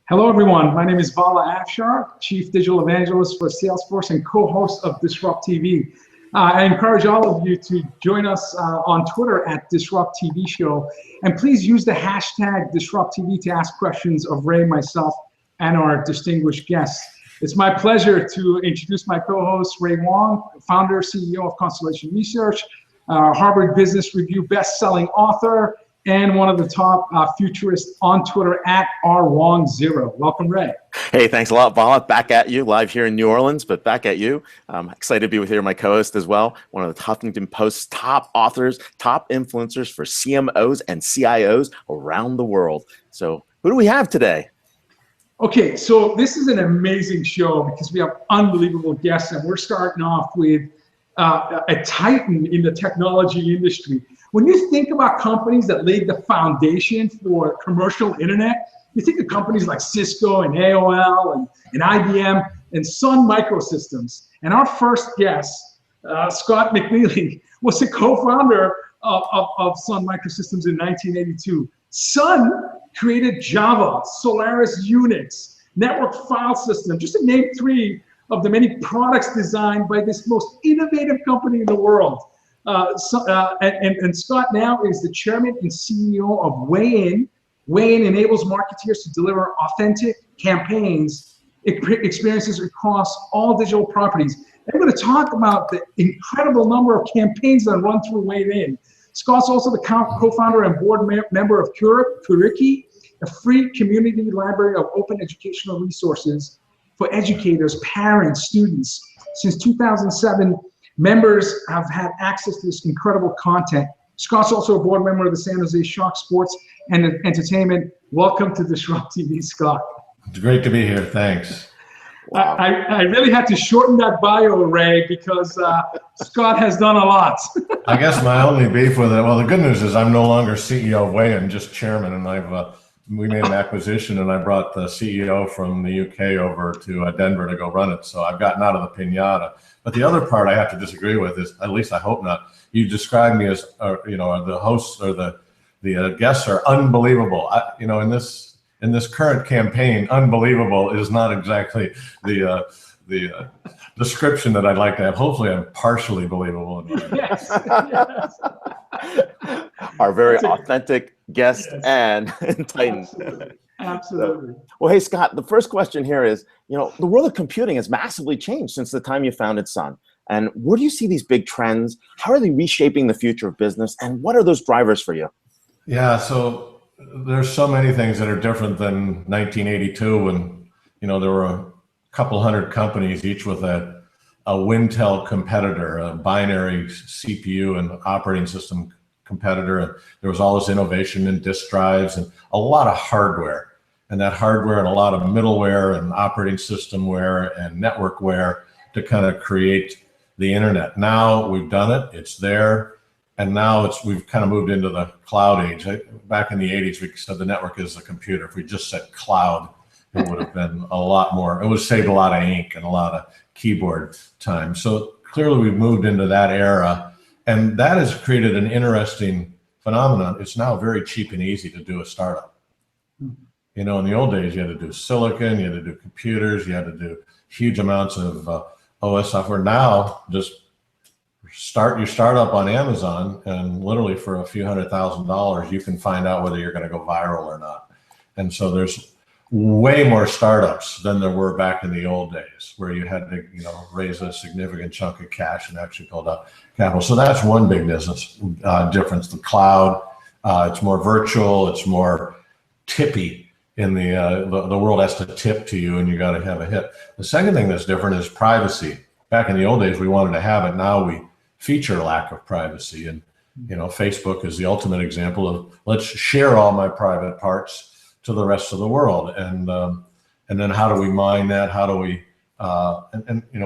Hello, everyone. My name is Bala Afshar, Chief Digital Evangelist for Salesforce and co-host of DisrupTV. I encourage all of you to join us on Twitter at DisrupTV Show. And please use the hashtag DisrupTV to ask questions of Ray, myself, and our distinguished guests. It's my pleasure to introduce my co-host, Ray Wang, founder, CEO of Constellation Research, Harvard Business Review best-selling author, and one of the top futurists on Twitter at rwong0. Welcome, Ray. Hey, thanks a lot, Bala. Back at you, live here in New Orleans, but back at you. I'm excited to be with you, my co-host as well, one of the Huffington Post's top authors, top influencers for CMOs and CIOs around the world. So who do we have today? Okay, so this is an amazing show because we have unbelievable guests, and we're starting off with a titan in the technology industry. When you think about companies that laid the foundation for commercial internet, you think of companies like Cisco and AOL and IBM and Sun Microsystems. And our first guest, Scott McNealy, was the co-founder of Sun Microsystems in 1982. Sun created Java, Solaris Unix, network file system, just to name three of the many products designed by this most innovative company in the world. And Scott now is the chairman and CEO of Weigh-In. Weigh-In enables marketeers to deliver authentic campaigns, experiences across all digital properties. And we're going to talk about the incredible number of campaigns that run through Weigh-In. Scott's also the co-founder and board member of Curriki, a free community library of open educational resources for educators, parents, students. Since 2007, members have had access to this incredible content. Scott's also a board member of the San Jose Sharks Sports and Entertainment. Welcome to DisrupTV, Scott. It's great to be here. Thanks. Wow. I really had to shorten that bio, Ray, because Scott has done a lot. I guess my only beef with it, well, the good news is I'm no longer CEO of Weigh-In, just chairman, and we made an acquisition, and I brought the CEO from the UK over to Denver to go run it. So I've gotten out of the pinata. But the other part I have to disagree with is, at least I hope not, you describe me as, the hosts or the guests are unbelievable. In this current campaign, unbelievable is not exactly the description that I'd like to have. Hopefully, I'm partially believable. Yes. Our very authentic guest and titan. Absolutely. Well, hey, Scott, the first question here is, the world of computing has massively changed since the time you founded Sun. And where do you see these big trends? How are they reshaping the future of business? And what are those drivers for you? Yeah, so there's so many things that are different than 1982 when, there were a couple hundred companies, each with a Wintel competitor, a binary CPU and operating system competitor. And there was all this innovation in disk drives and a lot of hardware. And that hardware and a lot of middleware and operating systemware and networkware to kind of create the internet. Now we've done it, it's there. And now we've kind of moved into the cloud age. Back in the 80s, we said the network is a computer. If we just said cloud, it would have been a lot more. It would have saved a lot of ink and a lot of keyboard time. So clearly we've moved into that era. And that has created an interesting phenomenon. It's now very cheap and easy to do a startup. In the old days, you had to do silicon, you had to do computers, you had to do huge amounts of OS software. Now, just start your startup on Amazon, and literally for a few $100,000, you can find out whether you're going to go viral or not. And so there's way more startups than there were back in the old days, where you had to, raise a significant chunk of cash and actually build up capital. So that's one big business difference. The cloud, it's more virtual, it's more tippy. In the world has to tip to you, and you got to have a hit. The second thing that's different is privacy. Back in the old days, we wanted to have it. Now we feature lack of privacy, and Facebook is the ultimate example of let's share all my private parts to the rest of the world, and then how do we mine that? How do we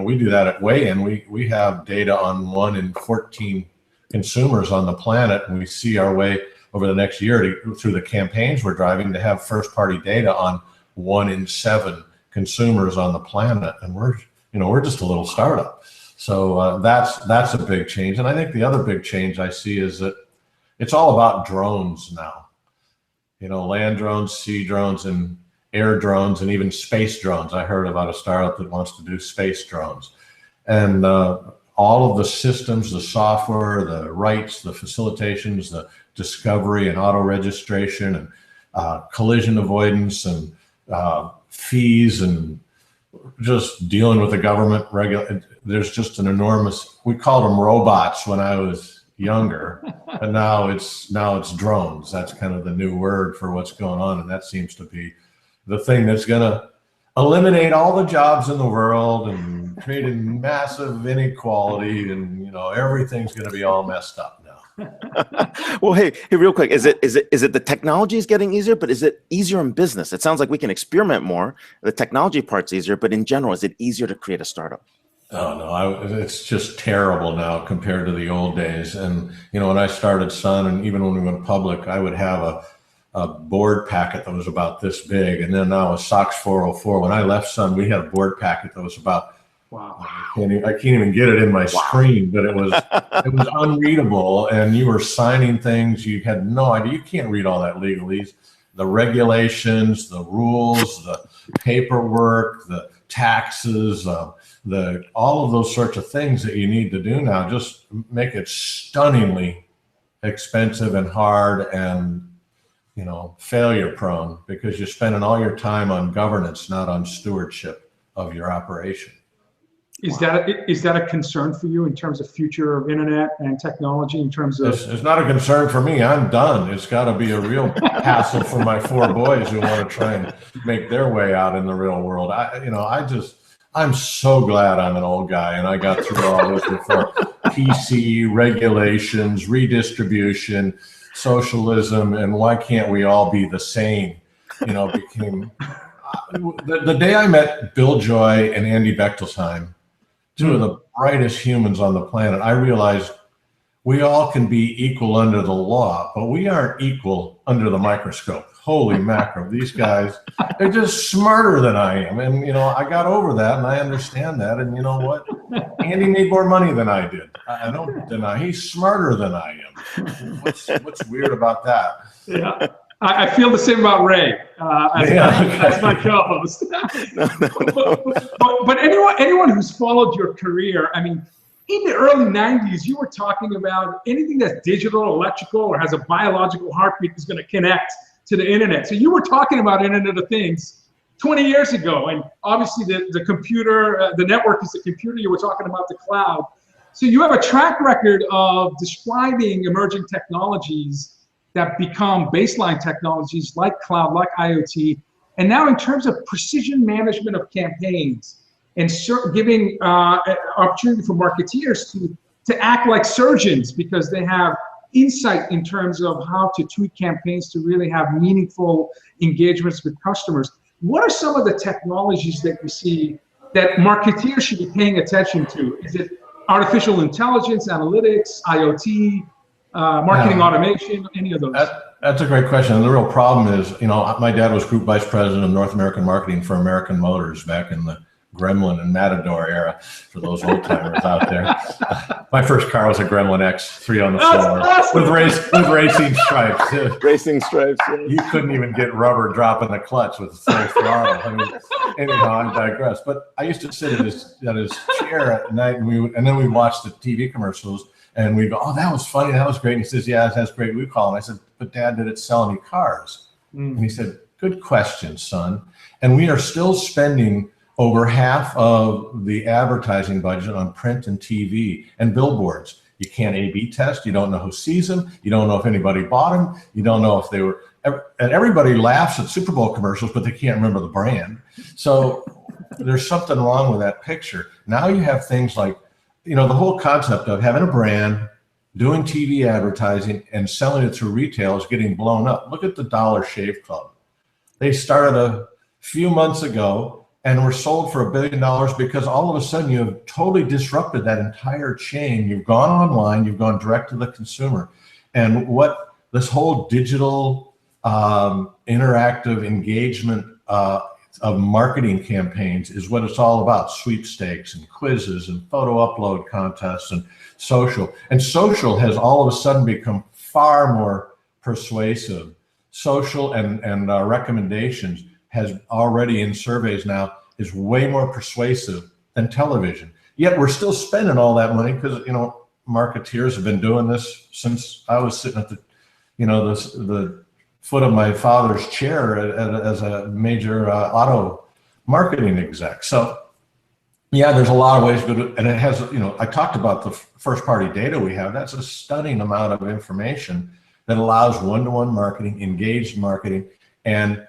we do that at Weigh-In. We have data on 1 in 14 consumers on the planet, and we see our way over the next year through the campaigns we're driving to have first-party data on 1 in 7 consumers on the planet, and we're just a little startup. So that's a big change. And I think the other big change I see is that it's all about drones now. Land drones, sea drones, and air drones and even space drones. I heard about a startup that wants to do space drones. And all of the systems, the software, the rights, the facilitations, the discovery and auto registration and collision avoidance and fees and just dealing with the government there's just an enormous, we called them robots when I was younger, and now it's drones. That's kind of the new word for what's going on, and that seems to be the thing that's going to eliminate all the jobs in the world and creating massive inequality, and everything's going to be all messed up now. Well, hey, real quick, is it the technology is getting easier, but is it easier in business? It sounds like we can experiment more. The technology part's easier, but in general, is it easier to create a startup? Oh no, it's just terrible now compared to the old days. And when I started Sun, and even when we went public, I would have a board packet that was about this big, and then now a SOX 404. When I left Sun, we had a board packet that was about, wow, I can't even get it in my screen, but it was unreadable, and you were signing things you had no idea. You can't read all that legalese, the regulations, the rules, the paperwork, the taxes, all of those sorts of things that you need to do now just make it stunningly expensive and hard and failure prone, because you're spending all your time on governance, not on stewardship of your operation. Is that a concern for you in terms of future of internet and technology, in terms of? It's not a concern for me. I'm done. It's got to be a real hassle for my 4 boys who want to try and make their way out in the real world. I'm so glad I'm an old guy and I got through all this before. PC, regulations, redistribution, socialism, and why can't we all be the same? Became the day I met Bill Joy and Andy Bechtelsheim, 2 of the brightest humans on the planet, I realized we all can be equal under the law, but we aren't equal under the microscope. Holy mackerel, these guys, they're just smarter than I am. And, I got over that and I understand that. And you know what? Andy made more money than I did. I don't deny, he's smarter than I am. What's weird about that? Yeah. I feel the same about Ray as my co-host. But anyone who's followed your career, I mean, in the early 90s, you were talking about anything that's digital, electrical, or has a biological heartbeat is going to connect to the internet. So you were talking about Internet of Things 20 years ago, and obviously the computer, the network is the computer. You were talking about the cloud. So you have a track record of describing emerging technologies that become baseline technologies like cloud, like IoT. And now in terms of precision management of campaigns and giving opportunity for marketeers to act like surgeons, because they have insight in terms of how to tweak campaigns to really have meaningful engagements with customers. What are some of the technologies that you see that marketeers should be paying attention to? Is it artificial intelligence, analytics, IoT, marketing automation, any of those? That's a great question. And the real problem is, my dad was group vice president of North American marketing for American Motors back in the Gremlin and Matador era, for those old timers out there. My first car was a Gremlin X, 3 on the floor, awesome. with racing stripes. Racing stripes. Yeah. You couldn't even get rubber dropping the clutch with full throttle. I mean, anyhow, I digress. But I used to sit at his chair at night, and then we watched the TV commercials. And we go, oh, that was funny. That was great. And he says, yeah, that's great. We call him. I said, but Dad, did it sell any cars? And he said, good question, son. And we are still spending over half of the advertising budget on print and TV and billboards. You can't A/B test. You don't know who sees them. You don't know if anybody bought them. You don't know if they were. And everybody laughs at Super Bowl commercials, but they can't remember the brand. So there's something wrong with that picture. Now you have things like, the whole concept of having a brand, doing TV advertising, and selling it through retail is getting blown up. Look at the Dollar Shave Club. They started a few months ago and were sold for $1 billion because all of a sudden you have totally disrupted that entire chain. You've gone online, you've gone direct to the consumer. And what this whole digital interactive engagement of marketing campaigns is what it's all about: sweepstakes and quizzes and photo upload contests and social. And social has all of a sudden become far more persuasive. Social and recommendations has already in surveys now is way more persuasive than television. Yet we're still spending all that money because, you know, marketeers have been doing this since I was sitting at the, you know, the foot of my father's chair as a major auto marketing exec. So yeah, there's a lot of ways to do it. And it has, you know, I talked about the first party data we have. That's a stunning amount of information that allows one-to-one marketing, engaged marketing. And,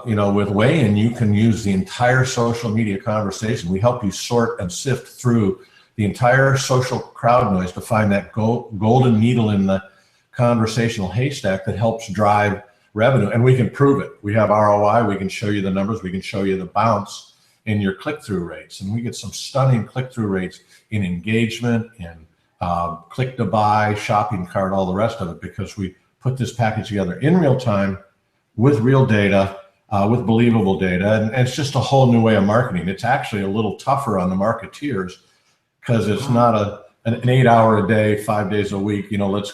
you know, with Weigh-In, you can use the entire social media conversation. We help you sort and sift through the entire social crowd noise to find that golden needle in the conversational haystack that helps drive revenue. And we can prove it. We have ROI. We can show you the numbers. We can show you the bounce in your click-through rates. And we get some stunning click-through rates in engagement, in click to buy, shopping cart, all the rest of it, because we put this package together in real time with real data, with believable data. And it's just a whole new way of marketing. It's actually a little tougher on the marketeers because it's not an 8-hour-a-day, 5 days a week, you know, let's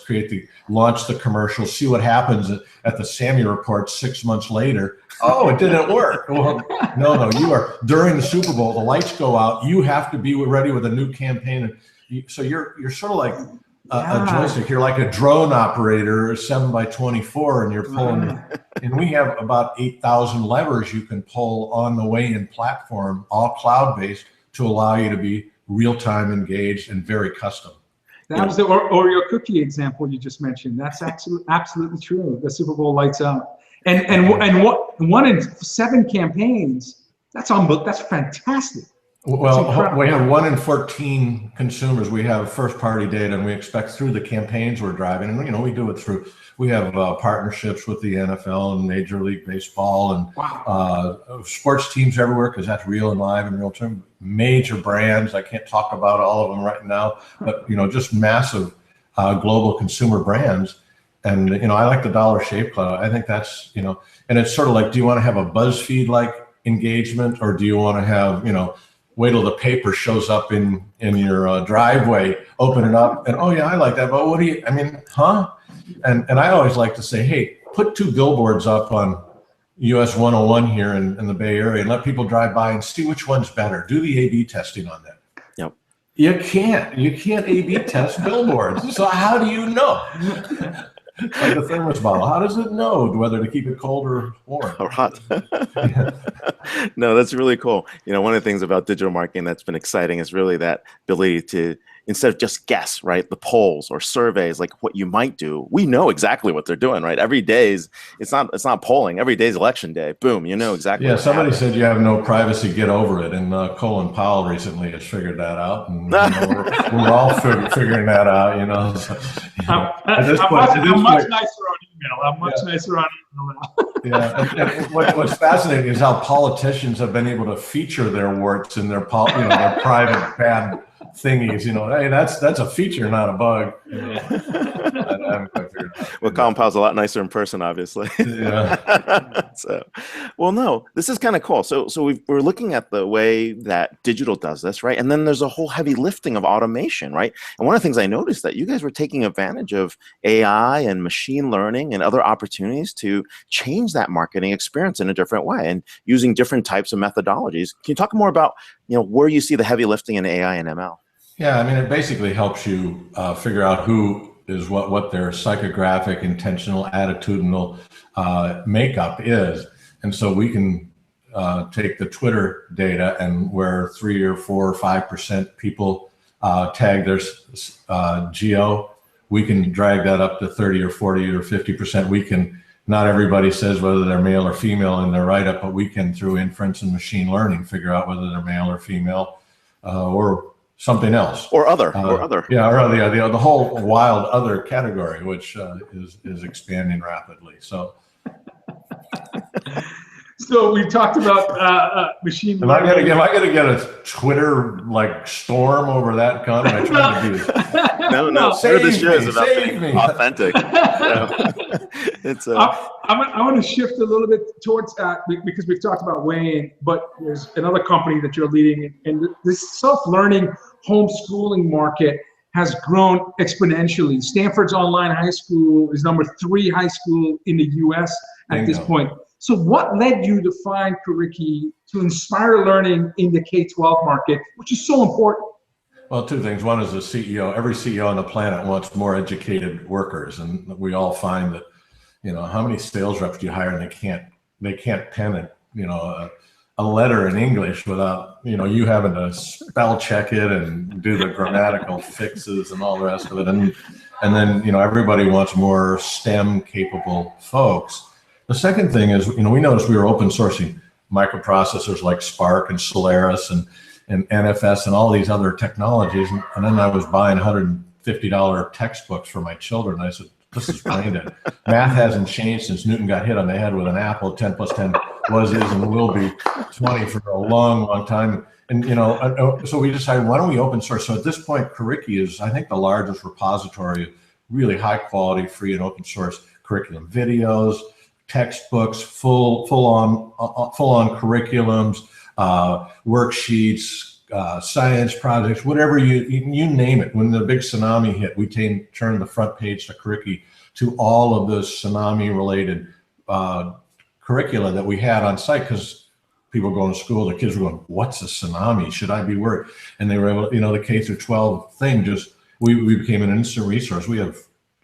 launch the commercial, see what happens at the Sammy report 6 months later. Oh, it didn't work. Well, no, you are, during the Super Bowl, the lights go out, you have to be ready with a new campaign. So you're sort of like a joystick. You're like a drone operator, 7x24, and you're pulling, and we have about 8,000 levers you can pull on the Weigh-In platform, all cloud-based, to allow you to be real-time engaged and very custom. That was the Oreo cookie example you just mentioned. That's absolutely true. The Super Bowl lights out, and one in 7 campaigns. That's fantastic. Well, we have 1 in 14 consumers. We have first-party data, and we expect through the campaigns we're driving, and you know we do it through. We have partnerships with the NFL and Major League Baseball and sports teams everywhere because that's real and live and real time. Major brands. I can't talk about all of them right now, but you know, just massive global consumer brands. And you know, I like the Dollar Shave Club. I think that's, you know, and it's sort of like, do you want to have a BuzzFeed like engagement, or do you want to have, you know, wait till the paper shows up in your driveway, open it up, and oh yeah, I like that, but what do you? I mean, huh? And I always like to say, hey, put 2 billboards up on US 101 here in the Bay Area and let people drive by and see which one's better. Do the A/B testing on that. Yep. You can't A/B test billboards. So how do you know? Like a thermos bottle. How does it know whether to keep it cold or warm? Or hot. No, that's really cool. You know, one of the things about digital marketing that's been exciting is really that ability to, instead of just guess, right, the polls or surveys, like what you might do, we know exactly what they're doing, right? Every day it's not polling. Every day is election day. Boom, you know exactly. Yeah, somebody said you have no privacy, get over it. And Colin Powell recently has figured that out. And you know, we're all figuring that out, you know. So, I'm much nicer on email. I'm much nicer on email now. Yeah, and what's fascinating is how politicians have been able to feature their warts in their their private bad thingies. You know, hey, that's a feature, not a bug. You know? I haven't quite figured it out. Well, Colin Powell's a lot nicer in person, obviously. Yeah. So, well, no, this is kind of cool. So we're looking at the way that digital does this, right? And then there's a whole heavy lifting of automation, right? And one of the things I noticed that you guys were taking advantage of AI and machine learning and other opportunities to change that marketing experience in a different way and using different types of methodologies. Can you talk more about, you know, where you see the heavy lifting in AI and ML? Yeah, I mean, it basically helps you figure out who is what their psychographic, intentional, attitudinal makeup is. And so we can take the Twitter data, and where 3 or 4 or 5% people tag their geo, we can drag that up to 30 or 40 or 50%. We can, not everybody says whether they're male or female in their write-up, but we can, through inference and machine learning, figure out whether they're male or female or something else, or other. Yeah, or the whole wild other category, which is expanding rapidly. So we talked about machine learning. Am I gonna get a Twitter like storm over that comment? I tried to do this. No. Save the show is me, about save being me. authentic. It's I want to shift a little bit towards because we've talked about Weigh-In, but there's another company that you're leading, and this self-learning homeschooling market has grown exponentially. Stanford's online high school is #3 high school in the U.S. at this point. So what led you to find Curriki to inspire learning in the K-12 market, which is so important? Well, two things. One is the CEO. Every CEO on the planet wants more educated workers, and we all find that, you know, how many sales reps do you hire and they can't pen a letter in English without, you know, you having to spell check it and do the grammatical fixes and all the rest of it. And then, you know, everybody wants more STEM capable folks. The second thing is, you know, we noticed we were open sourcing microprocessors like Spark and Solaris and NFS and all these other technologies. And then I was buying $150 textbooks for my children. I said, this is brain dead. Math hasn't changed since Newton got hit on the head with an apple. 10 plus 10 was, is, and will be 20 for a long, long time. And, you know, so we decided, why don't we open source? So at this point, Curriki is, I think, the largest repository of really high quality, free and open source curriculum videos, textbooks, full on curriculums, worksheets, science projects, whatever you name it. When the big tsunami hit, we turned the front page to Curriki to all of the tsunami related curricula that we had on site, because people going to school, the kids were going, what's a tsunami? Should I be worried? And they were able, you know, the K through 12 thing, just, we became an instant resource. We have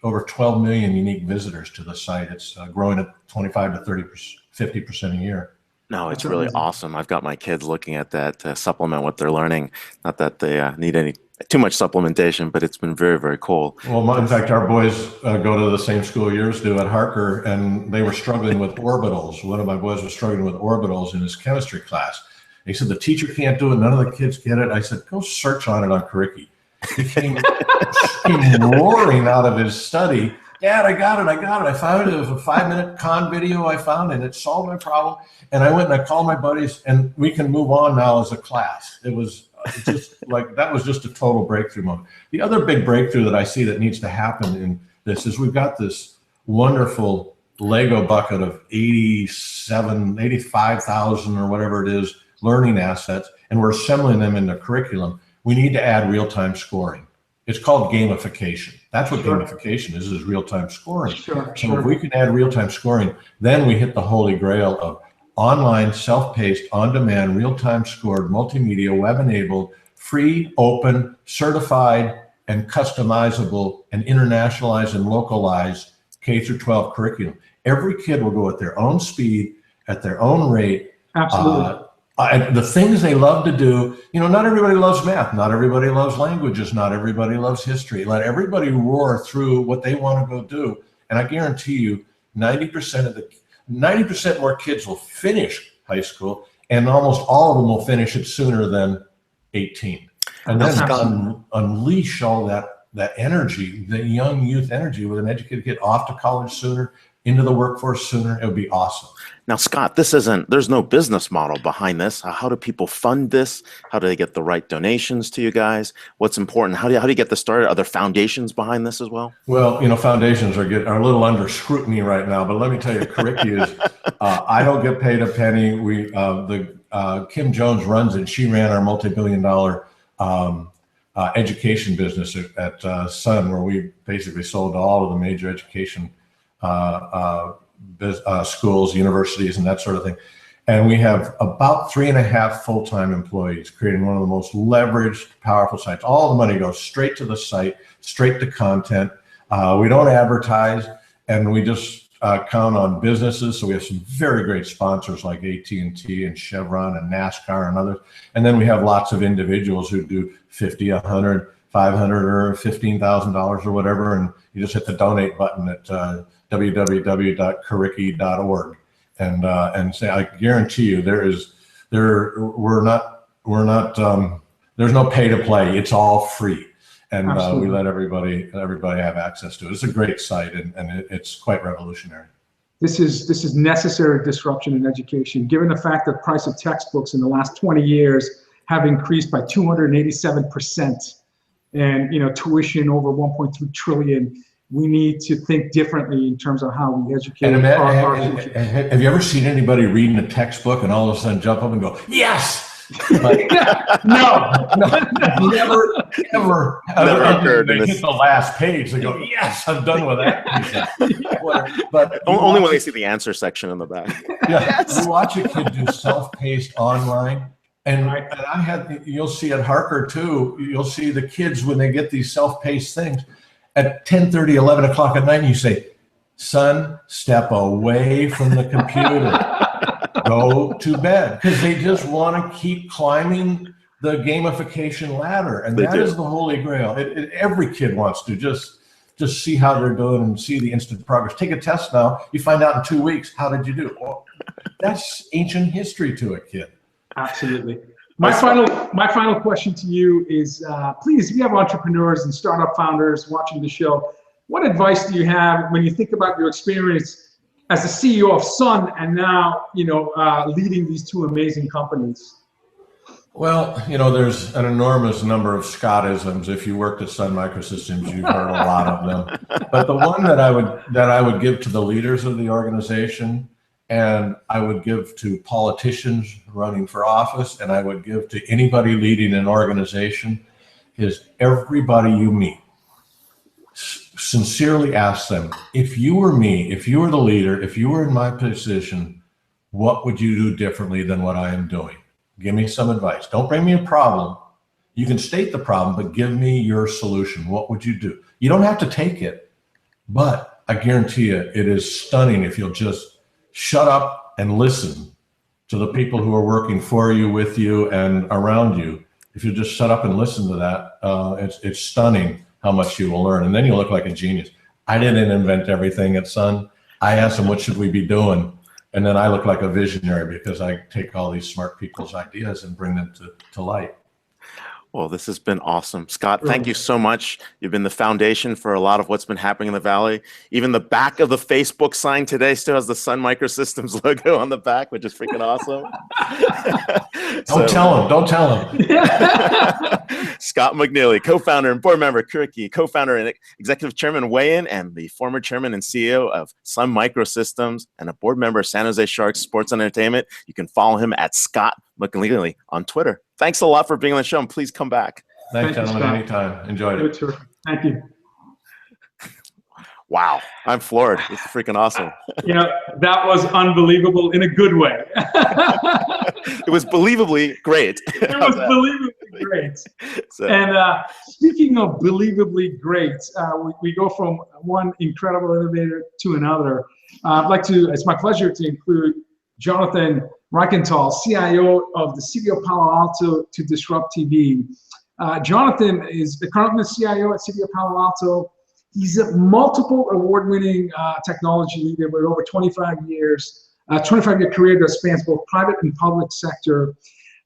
over 12 million unique visitors to the site. It's growing at 25 to 50% a year. No, it's really awesome. I've got my kids looking at that to supplement what they're learning. Not that they need too much supplementation, but it's been very, very cool. Well, in fact, our boys go to the same school yours do at Harker, and they were struggling with orbitals. One of my boys was struggling with orbitals in his chemistry class. He said, the teacher can't do it. None of the kids get it. I said, go search on it on Curriki. He came roaring out of his study. Dad, I got it. I found it. It was a 5-minute con video I found, and it solved my problem. And I went and I called my buddies, and we can move on now as a class. It was just like, that was just a total breakthrough moment. The other big breakthrough that I see that needs to happen in this is we've got this wonderful Lego bucket of 85,000 or whatever it is, learning assets, and we're assembling them into curriculum. We need to add real-time scoring. It's called gamification. That's what gamification is real-time scoring. So if we can add real-time scoring, then we hit the holy grail of online, self-paced, on-demand, real-time scored, multimedia, web-enabled, free, open, certified, and customizable, and internationalized and localized K through 12 curriculum. Every kid will go at their own speed, at their own rate. Absolutely. The things they love to do, you know, not everybody loves math, not everybody loves languages, not everybody loves history. Let everybody roar through what they want to go do. And I guarantee you 90% more kids will finish high school, and almost all of them will finish it sooner than 18. And then unleash all that energy, the young youth energy, with an educated kid off to college sooner, into the workforce sooner. It would be awesome. Now, Scott, there's no business model behind this. How do people fund this? How do they get the right donations to you guys? What's important? How do you get this started? Are there foundations behind this as well? Well, you know, foundations are a little under scrutiny right now, but let me tell you, Curriki is, I don't get paid a penny. Kim Jones runs it. She ran our multi-billion-dollar education business at Sun, where we basically sold to all of the major education schools, universities, and that sort of thing. And we have about 3.5 full-time employees, creating one of the most leveraged, powerful sites. All the money goes straight to the site, straight to content. We don't advertise, and we just count on businesses. So we have some very great sponsors like AT&T and Chevron and NASCAR and others. And then we have lots of individuals who do 50, 100, 500, or $15,000 or whatever. And you just hit the donate button at www.curriki.org, and say, I guarantee you, there's no pay to play. It's all free, and we let everybody have access to it. It's a great site, and it's quite revolutionary. This is necessary disruption in education, given the fact that the price of textbooks in the last 20 years have increased by 287%, and tuition over 1.3 trillion. We need to think differently in terms of how we educate our future. Have you ever seen anybody reading a textbook and all of a sudden jump up and go, yes, But No. never occurred. They hit the last page. They go, yes, I'm done with that. But only when they see the answer section in the back. Yeah, Yes. you watch a kid do self-paced online, and you'll see at Harker too, you'll see the kids when they get these self-paced things at 10:30, 11 o'clock at night, and you say, son, step away from the computer. Go to bed, because they just want to keep climbing the gamification ladder, and that is the holy grail. Every kid wants to just see how they're doing and see the instant progress. Take a test now, you find out in 2 weeks, how did you do? Well, that's ancient history to a kid. Absolutely. My final question to you is, please, if you have entrepreneurs and startup founders watching the show, what advice do you have when you think about your experience as the CEO of Sun and now, leading these two amazing companies? Well, there's an enormous number of Scottisms. If you worked at Sun Microsystems, you've heard a lot of them. But the one that I would give to the leaders of the organization, and I would give to politicians running for office, and I would give to anybody leading an organization, is everybody you meet, sincerely ask them, if you were me, if you were the leader, if you were in my position, what would you do differently than what I am doing? Give me some advice. Don't bring me a problem. You can state the problem, but give me your solution. What would you do? You don't have to take it, but I guarantee you it is stunning if you'll just shut up and listen to the people who are working for you, with you, and around you. If you just shut up and listen to that, it's stunning how much you will learn, and then you look like a genius. I didn't invent everything at Sun. I asked them, what should we be doing? And then I look like a visionary because I take all these smart people's ideas and bring them to light. Well, this has been awesome. Scott, thank you so much. You've been the foundation for a lot of what's been happening in the Valley. Even the back of the Facebook sign today still has the Sun Microsystems logo on the back, which is freaking awesome. Don't tell him. Scott McNealy, co-founder and board member, Kuriki, co-founder and executive chairman, Weigh-In, and the former chairman and CEO of Sun Microsystems, and a board member of San Jose Sharks Sports and Entertainment. You can follow him at Scott McNealy on Twitter. Thanks a lot for being on the show, and please come back. Thanks, gentlemen. Anytime. Enjoyed it. Thank you. Wow, I'm floored. It's freaking awesome. That was unbelievable in a good way. It was believably great. It was believably great. And speaking of believably great, we go from one incredible innovator to another. It's my pleasure to include Jonathan Reichental, CIO of the City of Palo Alto, to DisrupTV. Jonathan is currently the CIO at City of Palo Alto. He's a multiple award-winning technology leader with over 25 years, 25-year career that spans both private and public sector.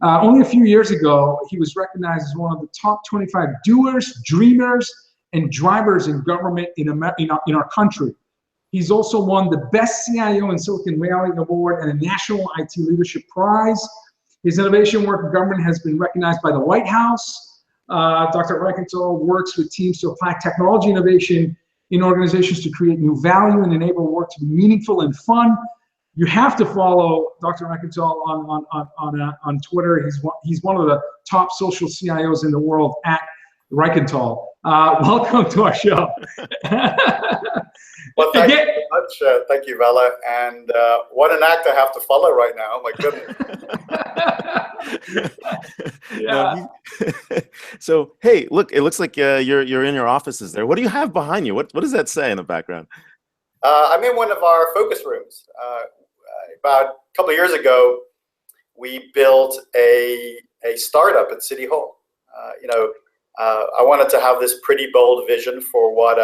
Only a few years ago, he was recognized as one of the top 25 doers, dreamers, and drivers in government in our country. He's also won the Best CIO in Silicon Valley Award and a National IT Leadership Prize. His innovation work in government has been recognized by the White House. Dr. Reichental works with teams to apply technology innovation in organizations to create new value and enable work to be meaningful and fun. You have to follow Dr. Reichental on Twitter. He's one of the top social CIOs in the world at Reichental. Welcome to our show. Well, thank you very much. Thank you, Vela. And what an act I have to follow right now. My goodness. Yeah. So, hey, look, it looks like you're in your offices there. What do you have behind you? What does that say in the background? I'm in one of our focus rooms. About a couple of years ago, we built a startup at City Hall. I wanted to have this pretty bold vision for what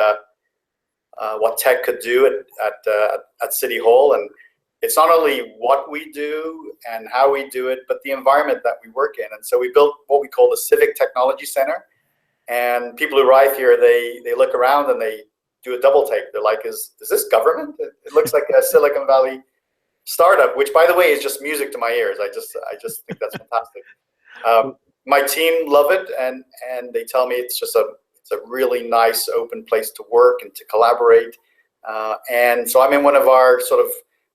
tech could do at City Hall, and it's not only what we do and how we do it, but the environment that we work in. And so we built what we call the Civic Technology Center. And people who arrive here, they look around and they do a double take. They're like, is this government? It looks like a Silicon Valley startup, which, by the way, is just music to my ears. I just think that's fantastic. My team love it, and they tell me it's a really nice, open place to work and to collaborate. And so I'm in one of our sort of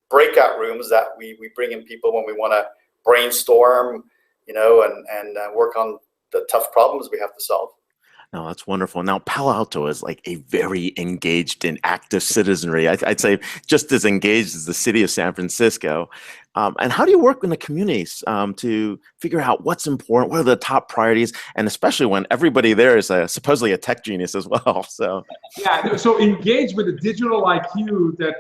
breakout rooms that we bring in people when we want to brainstorm, and work on the tough problems we have to solve. No, that's wonderful. Now, Palo Alto is like a very engaged and active citizenry. I'd say just as engaged as the city of San Francisco. And how do you work in the communities to figure out what's important, what are the top priorities, and especially when everybody there is supposedly a tech genius as well? So yeah, so engaged with a digital IQ that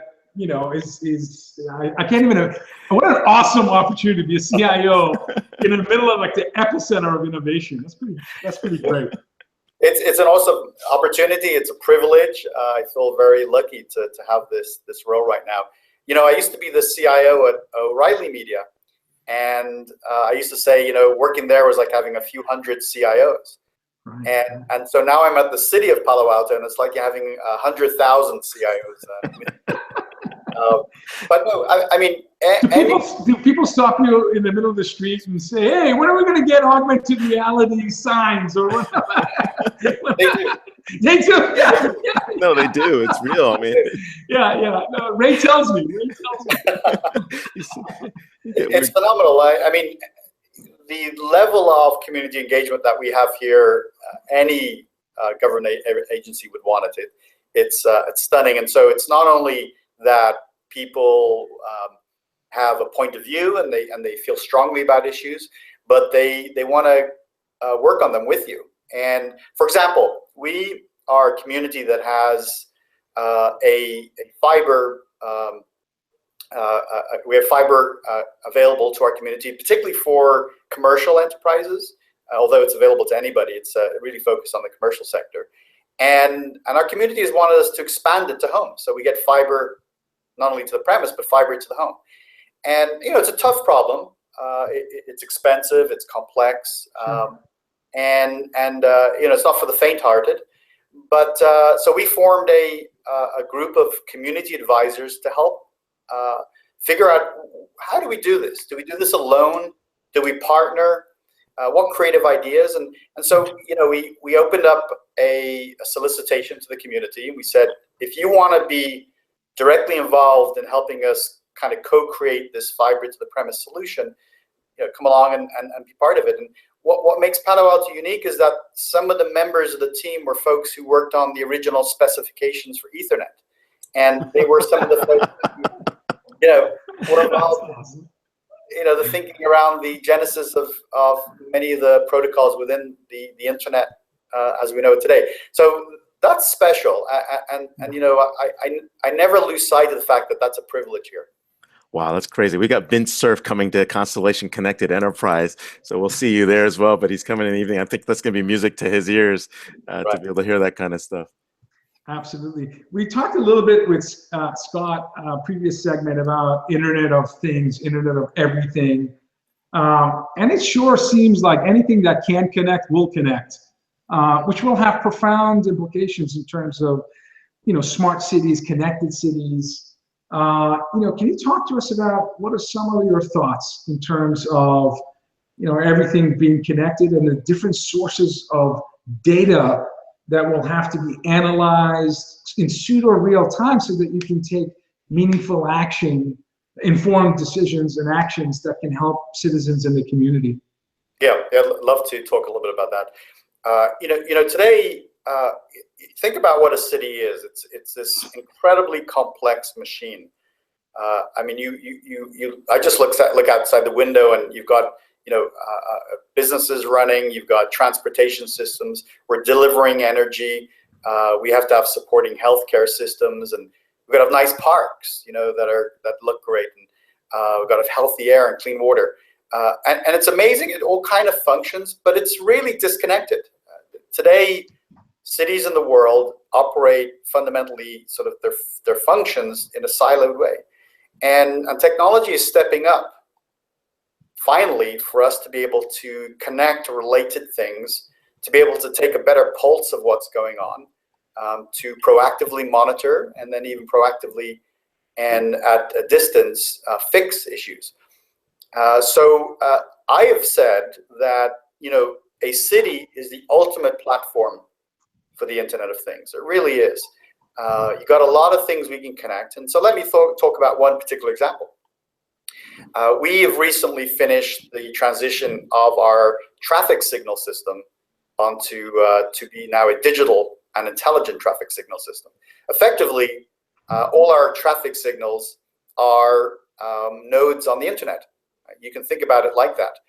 I can't even. What an awesome opportunity to be a CIO in the middle of like the epicenter of innovation. That's pretty great. It's an awesome opportunity. It's a privilege. I feel very lucky to have this role right now. I used to be the CIO at O'Reilly Media, and I used to say, working there was like having a few hundred CIOs. Right. And so now I'm at the city of Palo Alto, and it's like having 100,000 CIOs. But no, I mean, do people stop you in the middle of the street and say, "Hey, when are we going to get augmented reality signs?" Or whatever? They do. They do. Yeah. No, they do. It's real. I mean, yeah. No, Ray tells me. It's phenomenal. I mean, the level of community engagement that we have here, any government agency would want it. It's stunning, and so it's not only that people have a point of view and they feel strongly about issues, but they want to work on them with you. And for example, we are a community that has a fiber. We have fiber available to our community, particularly for commercial enterprises. Although it's available to anybody, it's really focused on the commercial sector. And our community has wanted us to expand it to home, so we get fiber not only to the premise but fiber to the home. And it's a tough problem. It's expensive, it's complex, and it's not for the faint-hearted. But so we formed a group of community advisors to help figure out, how do we do this? Do we do this alone? Do we partner? What creative ideas? And so we opened up a solicitation to the community, and we said, if you want to be directly involved in helping us kind of co-create this fiber to the premise solution, come along and be part of it. And what makes Palo Alto unique is that some of the members of the team were folks who worked on the original specifications for Ethernet, and they were some of the folks who, were involved in the thinking around the genesis of many of the protocols within the internet as we know it today. So that's special, and I never lose sight of the fact that that's a privilege here. Wow, that's crazy. We got Vince Cerf coming to Constellation Connected Enterprise, so we'll see you there as well. But he's coming in the evening. I think that's going to be music to his ears to be able to hear that kind of stuff. Absolutely. We talked a little bit with Scott, previous segment, about Internet of Things, Internet of Everything. And it sure seems like anything that can connect will connect, which will have profound implications in terms of, smart cities, connected cities. Can you talk to us about what are some of your thoughts in terms of, everything being connected and the different sources of data that will have to be analyzed in pseudo real time so that you can take meaningful action, informed decisions and actions that can help citizens in the community? Yeah, I'd love to talk a little bit about that. Today, think about what a city is. It's this incredibly complex machine. I mean, I just look outside the window, and you've got businesses running, you've got transportation systems, we're delivering energy, we have to have supporting healthcare systems, and we've got to have nice parks, that look great, and we've got to have healthy air and clean water. And it's amazing, it all kind of functions, but it's really disconnected. Today, cities in the world operate fundamentally sort of their functions in a siloed way. And technology is stepping up, finally, for us to be able to connect related things, to be able to take a better pulse of what's going on, to proactively monitor, and then even proactively and at a distance fix issues. So I have said that a city is the ultimate platform for the Internet of Things. It really is. You've got a lot of things we can connect, and so let me talk about one particular example. We have recently finished the transition of our traffic signal system onto to be now a digital and intelligent traffic signal system. Effectively, all our traffic signals are nodes on the internet. You can think about it like that.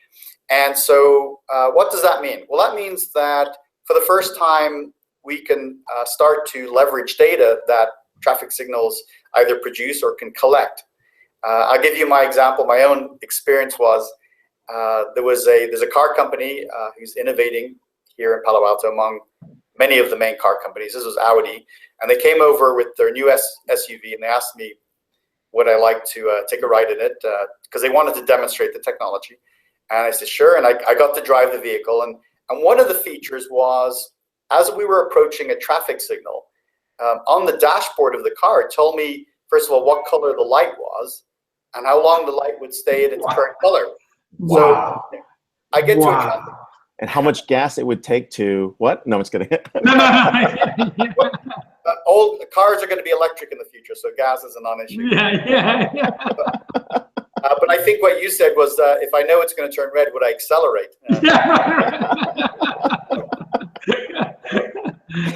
And so what does that mean? Well, that means that for the first time, we can start to leverage data that traffic signals either produce or can collect. I'll give you my example. My own experience was there's a car company who's innovating here in Palo Alto among many of the main car companies. This was Audi, and they came over with their new SUV, and they asked me would I like to take a ride in it because they wanted to demonstrate the technology. And I said sure, and I got to drive the vehicle. And one of the features was, as we were approaching a traffic signal, on the dashboard of the car, it told me, first of all, what color the light was and how long the light would stay at its current color. Wow. So I get to a traffic. And how much gas it would take to what? No, I'm just kidding. No. All cars are going to be electric in the future, so gas is a non-issue. Yeah. But I think what you said was, if I know it's going to turn red, would I accelerate?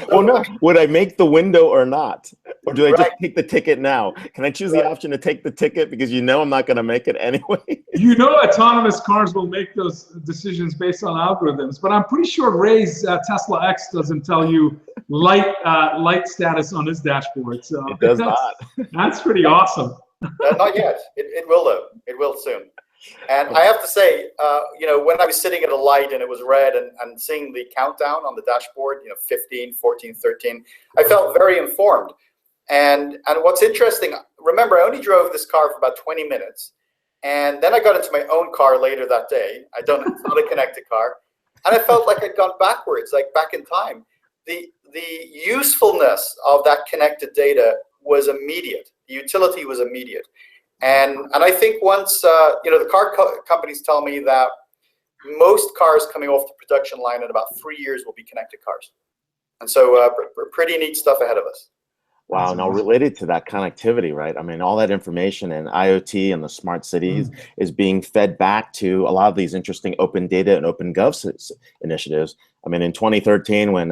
Well, no. Would I make the window or not? Or do I just take the ticket now? Can I choose the option to take the ticket because you know I'm not going to make it anyway? You know, autonomous cars will make those decisions based on algorithms, but I'm pretty sure Ray's Tesla X doesn't tell you light status on his dashboard. So it does not. That's pretty awesome. Not yet. It will though. It will soon. And I have to say, you know, when I was sitting at a light and it was red and seeing the countdown on the dashboard, you know, 15, 14, 13, I felt very informed. And what's interesting, remember, I only drove this car for about 20 minutes. And then I got into my own car later that day. It's not a connected car. And I felt like I'd gone backwards, like back in time. The usefulness of that connected data was immediate. The utility was immediate. And I think once, you know, the car companies tell me that most cars coming off the production line in about 3 years will be connected cars. And so pretty neat stuff ahead of us. Wow. Now, related to that connectivity, right? I mean, all that information and IoT and the smart cities is being fed back to a lot of these interesting open data and open gov initiatives. I mean, in 2013, when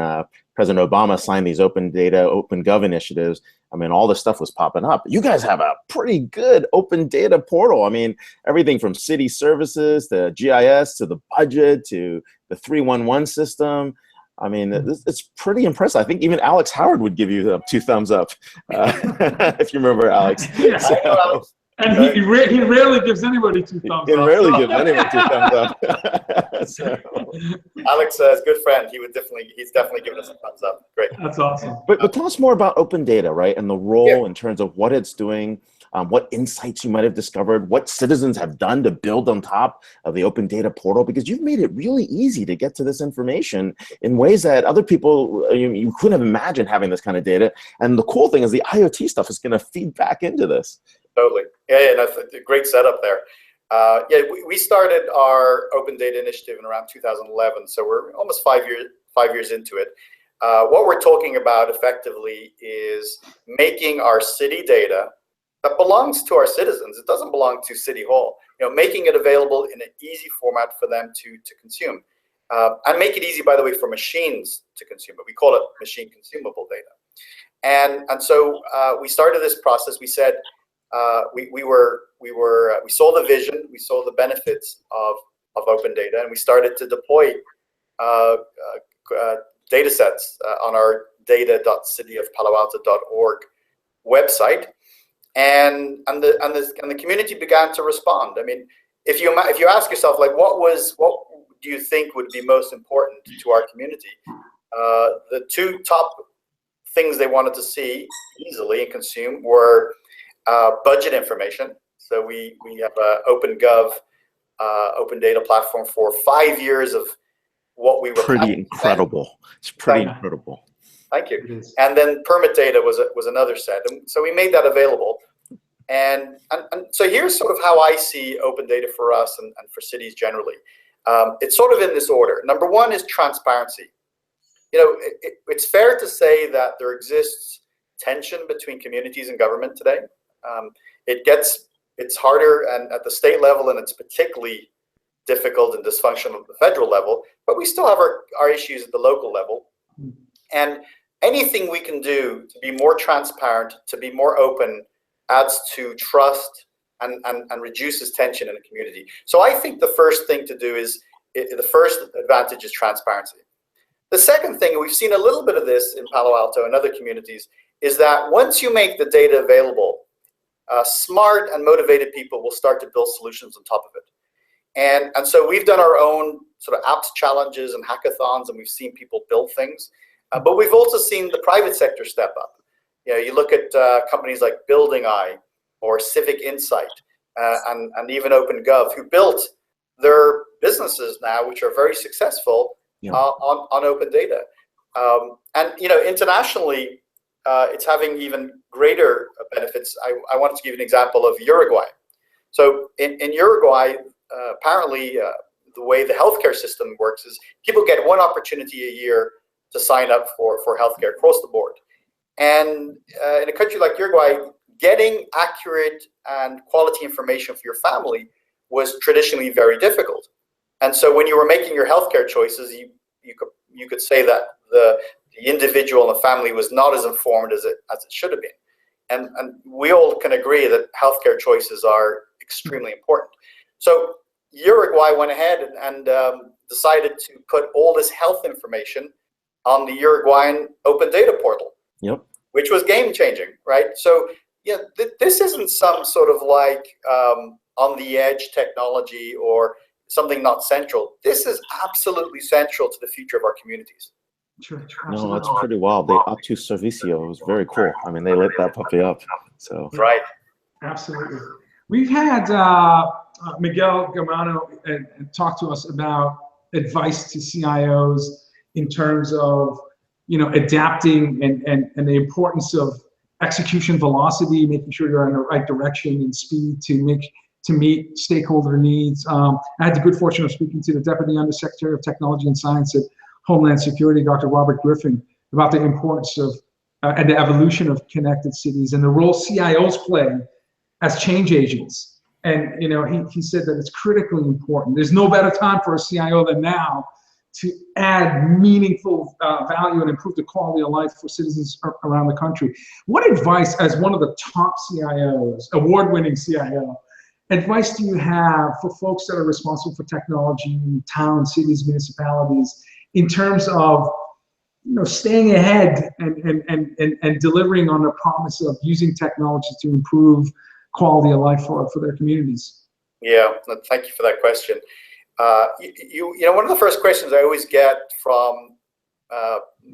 President Obama signed these open data, open gov initiatives, I mean, all this stuff was popping up. You guys have a pretty good open data portal. I mean, everything from city services to GIS to the budget to the 311 system. I mean, it's pretty impressive. I think even Alex Howard would give you 2 thumbs up, if you remember Alex. Yeah. So, and he rarely gives anybody 2 thumbs up. He rarely gives anyone 2 thumbs up. So. Alex is a good friend. He's definitely given us a thumbs up. Great. That's awesome. But tell us more about open data, right? And the role in terms of what it's doing, what insights you might have discovered, what citizens have done to build on top of the open data portal, because you've made it really easy to get to this information in ways that other people, you couldn't have imagined having this kind of data. And the cool thing is the IoT stuff is going to feed back into this. Totally. Yeah, that's a great setup there. Yeah, we started our open data initiative in around 2011, so we're almost 5 years into it. What we're talking about effectively is making our city data that belongs to our citizens. It doesn't belong to City Hall. You know, making it available in an easy format for them to consume, and make it easy, by the way, for machines to consume it. We call it machine consumable data. And so we started this process. We said we saw the vision, we saw the benefits of open data, and we started to deploy data sets on our data.cityofpaloalto.org website. And the community began to respond. I mean, if you ask yourself, like, what do you think would be most important to our community? The 2 top things they wanted to see easily and consume were budget information. So we have an open gov, open data platform for 5 years of what we were. Pretty incredible. It's pretty incredible. Thank you. And then permit data was another set. And so we made that available. And so here's sort of how I see open data for us and for cities generally. It's sort of in this order. Number 1 is transparency. You know, it's fair to say that there exists tension between communities and government today. It gets it's harder and at the state level, and it's particularly difficult and dysfunctional at the federal level, but we still have our issues at the local level. And anything we can do to be more transparent, to be more open, adds to trust and reduces tension in the community. So I think the first thing to do is, the first advantage is transparency. The second thing, we've seen a little bit of this in Palo Alto and other communities, is that once you make the data available, smart and motivated people will start to build solutions on top of it. And so we've done our own sort of apps challenges and hackathons, and we've seen people build things. But we've also seen the private sector step up. You look at companies like BuildingEye or Civic Insight and even OpenGov, who built their businesses now, which are very successful on open data. And internationally, it's having even greater benefits. I wanted to give an example of Uruguay. So in Uruguay, apparently the way the healthcare system works is people get one opportunity a year to sign up for healthcare across the board. And in a country like Uruguay, getting accurate and quality information for your family was traditionally very difficult. And so when you were making your healthcare choices, you could say that the individual and the family was not as informed as it should have been. And we all can agree that healthcare choices are extremely important. So Uruguay went ahead and decided to put all this health information on the Uruguayan open data portal, which was game changing, right? So this isn't some sort of like on the edge technology or something not central. This is absolutely central to the future of our communities. Sure. No, that's pretty wild. The Optu Servicio was very cool. I mean, they lit that puppy up. So right. Absolutely. We've had Miguel Germano talk to us about advice to CIOs in terms of adapting and the importance of execution velocity, making sure you're in the right direction and speed to meet stakeholder needs. I had the good fortune of speaking to the Deputy Undersecretary of Technology and Science at Homeland Security, Dr. Robert Griffin, about the importance of and the evolution of connected cities and the role CIOs play as change agents. And he said that it's critically important. There's no better time for a CIO than now to add meaningful value and improve the quality of life for citizens around the country. What advice, as one of the top CIOs, award-winning CIO, advice do you have for folks that are responsible for technology in towns, cities, municipalities, in terms of staying ahead and delivering on the promise of using technology to improve quality of life for their communities? Yeah, thank you for that question. One of the first questions I always get from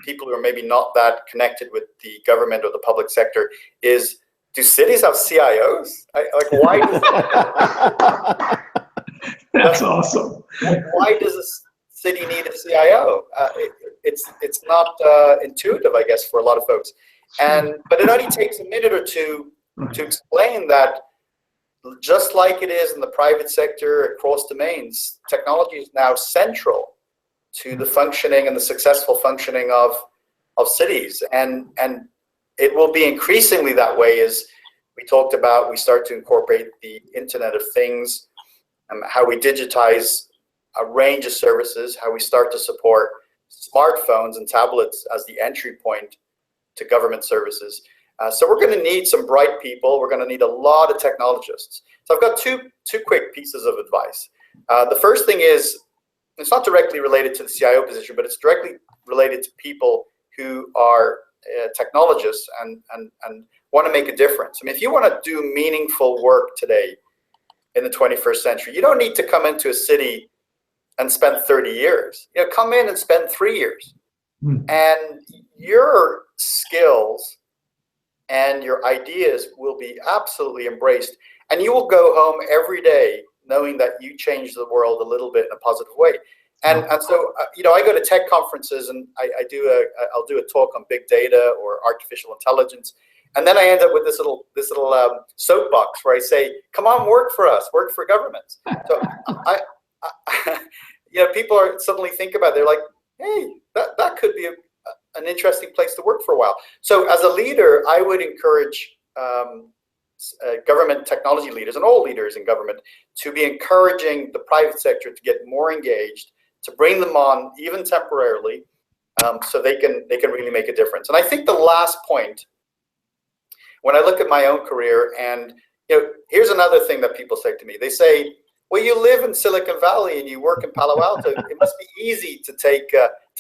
people who are maybe not that connected with the government or the public sector is, do cities have CIOs? Why does That's awesome. Why does a city need a CIO? It's not intuitive, I guess, for a lot of folks. But it only takes a minute or two to explain that, just like it is in the private sector across domains, technology is now central to the functioning and the successful functioning of cities. And it will be increasingly that way as we talked about. We start to incorporate the Internet of Things, how we digitize a range of services, how we start to support smartphones and tablets as the entry point to government services. So we're going to need some bright people. We're going to need a lot of technologists. So I've got two quick pieces of advice. The first thing is, it's not directly related to the CIO position, but it's directly related to people who are technologists and want to make a difference. I mean, if you want to do meaningful work today in the 21st century, you don't need to come into a city and spend 30 years. Come in and spend 3 years. And your skills and your ideas will be absolutely embraced. And you will go home every day knowing that you changed the world a little bit in a positive way. And so, I go to tech conferences and I'll do a talk on big data or artificial intelligence. And then I end up with this little soapbox where I say, come on, work for us, work for governments. So people are suddenly think about it, they're like, hey, that could be an interesting place to work for a while. So as a leader, I would encourage government technology leaders and all leaders in government to be encouraging the private sector to get more engaged, to bring them on even temporarily, so they can really make a difference. And I think the last point, when I look at my own career, and here's another thing that people say to me. They say, well, you live in Silicon Valley and you work in Palo Alto. It must be easy to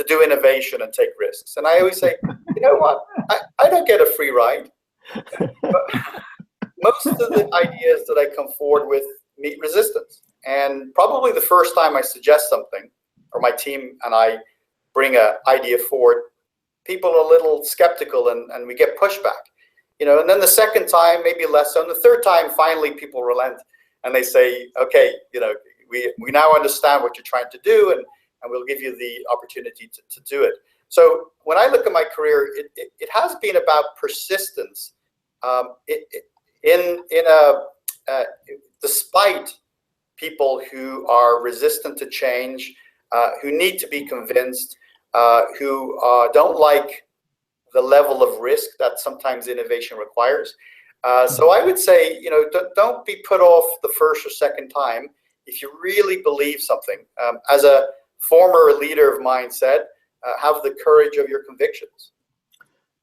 do innovation and take risks. And I always say, you know what? I don't get a free ride. But most of the ideas that I come forward with meet resistance. And probably the first time I suggest something, or my team and I bring an idea forward, people are a little skeptical and we get pushback. And then the second time, maybe less so. And the third time, finally, people relent and they say, okay, we now understand what you're trying to do, and we'll give you the opportunity to do it. So when I look at my career, it has been about persistence. Despite people who are resistant to change, who need to be convinced, who don't like the level of risk that sometimes innovation requires. So I would say, don't be put off the first or second time if you really believe something. As a former leader of mine said, have the courage of your convictions.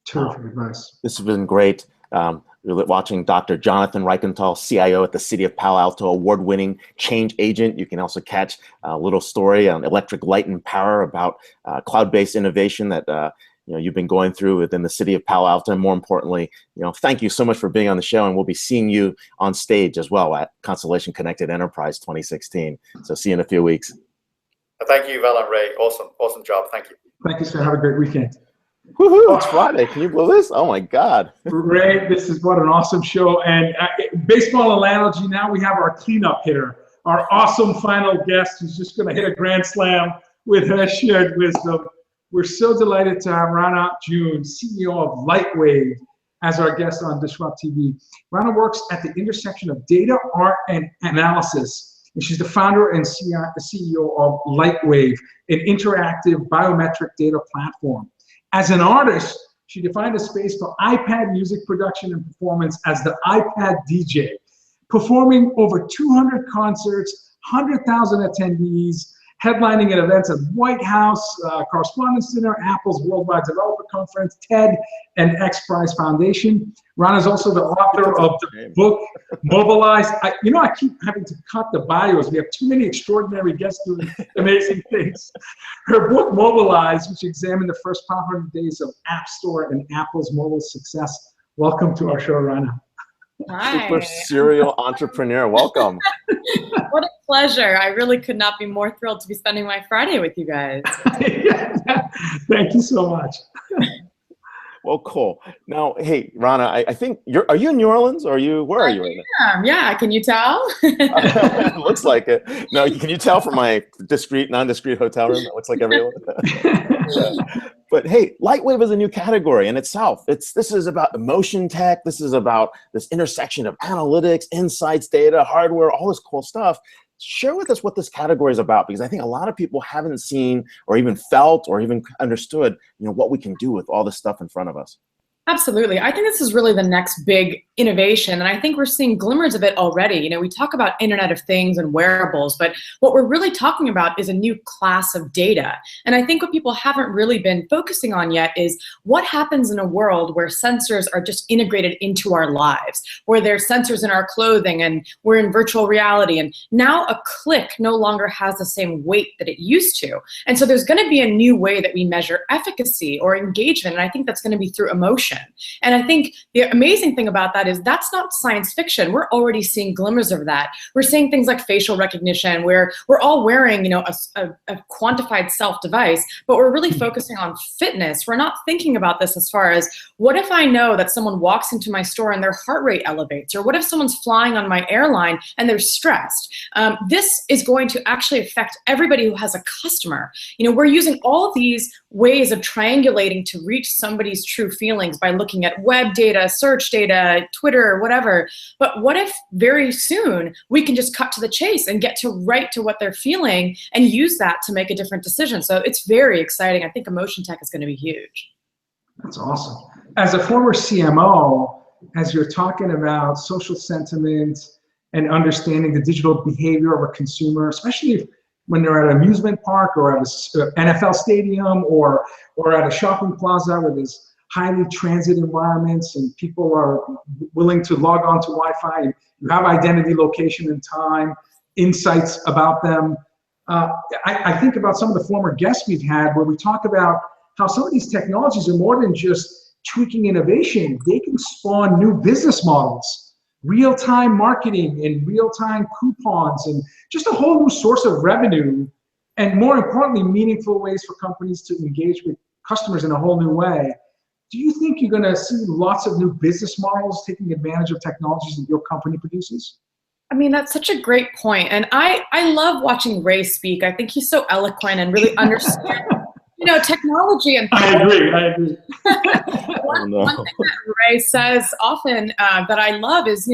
Terrific advice. This has been great. We're watching Dr. Jonathan Reichental, CIO at the City of Palo Alto, award-winning change agent. You can also catch a little story on electric light and power about cloud-based innovation that you've been going through within the City of Palo Alto. And more importantly, thank you so much for being on the show, and we'll be seeing you on stage as well at Constellation Connected Enterprise 2016. So see you in a few weeks. Thank you, Val and Ray. Awesome job. Thank you. Thank you, sir. Have a great weekend. Woohoo, it's Friday. Can you believe this? Oh my God. Ray, this is what an awesome show. And baseball analogy, now we have our cleanup hitter, our awesome final guest who's just going to hit a grand slam with her shared wisdom. We're so delighted to have Rana June, CEO of Lightwave, as our guest on DisrupTV. Rana works at the intersection of data, art, and analysis. And she's the founder and CEO of Lightwave, an interactive biometric data platform. As an artist, she defined a space for iPad music production and performance as the iPad DJ, performing over 200 concerts, 100,000 attendees, headlining at events at White House, Correspondence Dinner, Apple's Worldwide Developer Conference, TED, and X Prize Foundation. Rana is also the author of the book Mobilize. I keep having to cut the bios. We have too many extraordinary guests doing amazing things. Her book Mobilize, which examined the first 500 days of App Store and Apple's mobile success. Welcome to our show, Rana. Hi. Super serial entrepreneur. Welcome. What a pleasure. I really could not be more thrilled to be spending my Friday with you guys. Thank you so much. Well, cool. Now, hey, Rana, I think are you in New Orleans, or where are you right now? Yeah, can you tell? Looks like it. No, can you tell from my non-discrete hotel room? It looks like everyone. Yeah. But hey, Lightwave is a new category in itself. This is about emotion tech. This is about this intersection of analytics, insights, data, hardware, all this cool stuff. Share with us what this category is about, because I think a lot of people haven't seen or even felt or even understood, what we can do with all this stuff in front of us. Absolutely. I think this is really the next big innovation, and I think we're seeing glimmers of it already. We talk about Internet of Things and wearables, but what we're really talking about is a new class of data. And I think what people haven't really been focusing on yet is what happens in a world where sensors are just integrated into our lives, where there's sensors in our clothing and we're in virtual reality, and now a click no longer has the same weight that it used to. And so there's going to be a new way that we measure efficacy or engagement, and I think that's going to be through emotion. And I think the amazing thing about that is that's not science fiction. We're already seeing glimmers of that. We're seeing things like facial recognition, where we're all wearing, a quantified self device, but we're really focusing on fitness. We're not thinking about this as far as, what if I know that someone walks into my store and their heart rate elevates? Or what if someone's flying on my airline and they're stressed? This is going to actually affect everybody who has a customer. We're using all these ways of triangulating to reach somebody's true feelings by looking at web data, search data, Twitter, whatever. But what if very soon we can just cut to the chase and get right to what they're feeling and use that to make a different decision? So it's very exciting. I think emotion tech is going to be huge. That's awesome. As a former CMO, as you're talking about social sentiment and understanding the digital behavior of a consumer, especially when they're at an amusement park or at an NFL stadium or at a shopping plaza where there's highly transit environments and people are willing to log on to Wi-Fi, and you have identity, location, and time, insights about them. I think about some of the former guests we've had where we talk about how some of these technologies are more than just tweaking innovation. They can spawn new business models, real-time marketing and real-time coupons, and just a whole new source of revenue, and more importantly, meaningful ways for companies to engage with customers in a whole new way. Do you think you're going to see lots of new business models taking advantage of technologies that your company produces? I mean, that's such a great point. And I love watching Ray speak. I think he's so eloquent and really understands, technology. And I agree. One thing that Ray says often that I love is,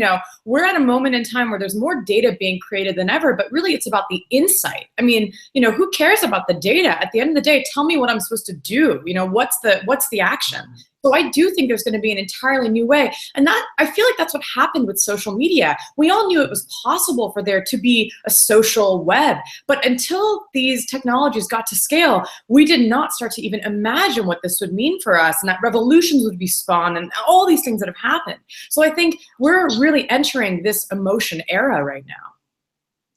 we're at a moment in time where there's more data being created than ever, but really it's about the insight. I mean, who cares about the data? At the end of the day, tell me what I'm supposed to do. What's the action? So I do think there's going to be an entirely new way. And that, I feel like that's what happened with social media. We all knew it was possible for there to be a social web, but until these technologies got to scale, we did not start to even imagine what this would mean for us, and that revolutions would be spawned and all these things that have happened. So I think we're really entering this emotion era right now.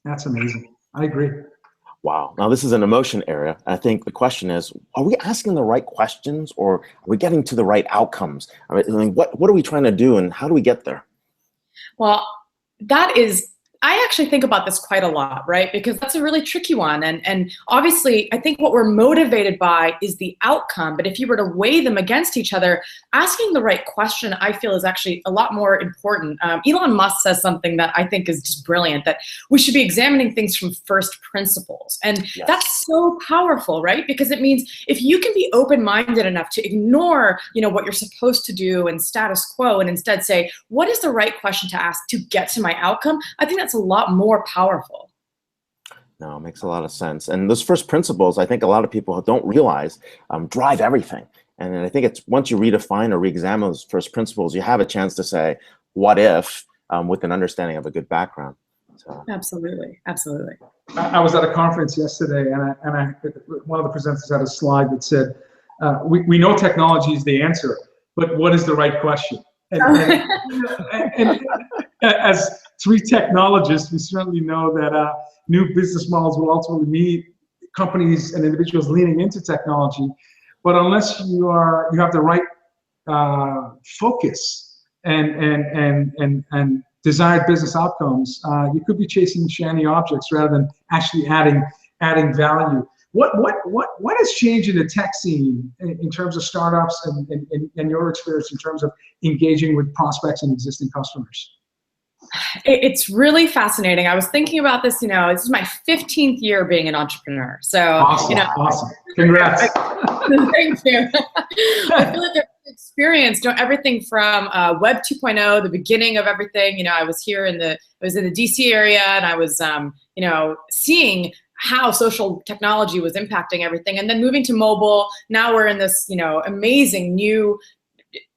That's amazing. I agree. Wow. Now, this is an emotion area. I think the question is, are we asking the right questions, or are we getting to the right outcomes? I mean, what are we trying to do, and how do we get there? Well, I actually think about this quite a lot, right? Because that's a really tricky one. And obviously, I think what we're motivated by is the outcome. But if you were to weigh them against each other, asking the right question, I feel, is actually a lot more important. Elon Musk says something that I think is just brilliant, that we should be examining things from first principles. And yes, that's so powerful, right? Because it means if you can be open-minded enough to ignore, what you're supposed to do and status quo, and instead say, what is the right question to ask to get to my outcome? I think that's a lot more powerful. No, it makes a lot of sense. And those first principles, I think a lot of people don't realize, drive everything. And I think it's once you redefine or re-examine those first principles, you have a chance to say, what if, with an understanding of a good background. So. Absolutely. Absolutely. I was at a conference yesterday, and one of the presenters had a slide that said, we know technology is the answer, but what is the right question? And as three technologists, we certainly know that new business models will ultimately meet companies and individuals leaning into technology. But unless you have the right focus and desired business outcomes, you could be chasing shiny objects rather than actually adding value. What has changed in the tech scene in terms of startups and your experience in terms of engaging with prospects and existing customers? It's really fascinating. I was thinking about this, this is my 15th year being an entrepreneur. So, awesome. Congrats. Thank you. I feel like I've experienced everything from Web 2.0, the beginning of everything. I was in the DC area, and I was, seeing how social technology was impacting everything, and then moving to mobile. Now we're in this, amazing new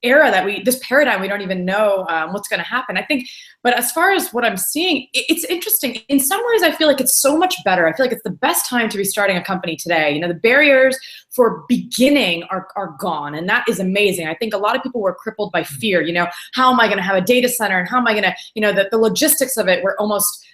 era this paradigm, we don't even know what's going to happen. I think, but as far as what I'm seeing, it's interesting. In some ways, I feel like it's so much better. I feel like it's the best time to be starting a company today. The barriers for beginning are gone, and that is amazing. I think a lot of people were crippled by fear. How am I going to have a data center, and how am I going to, the logistics of it were almost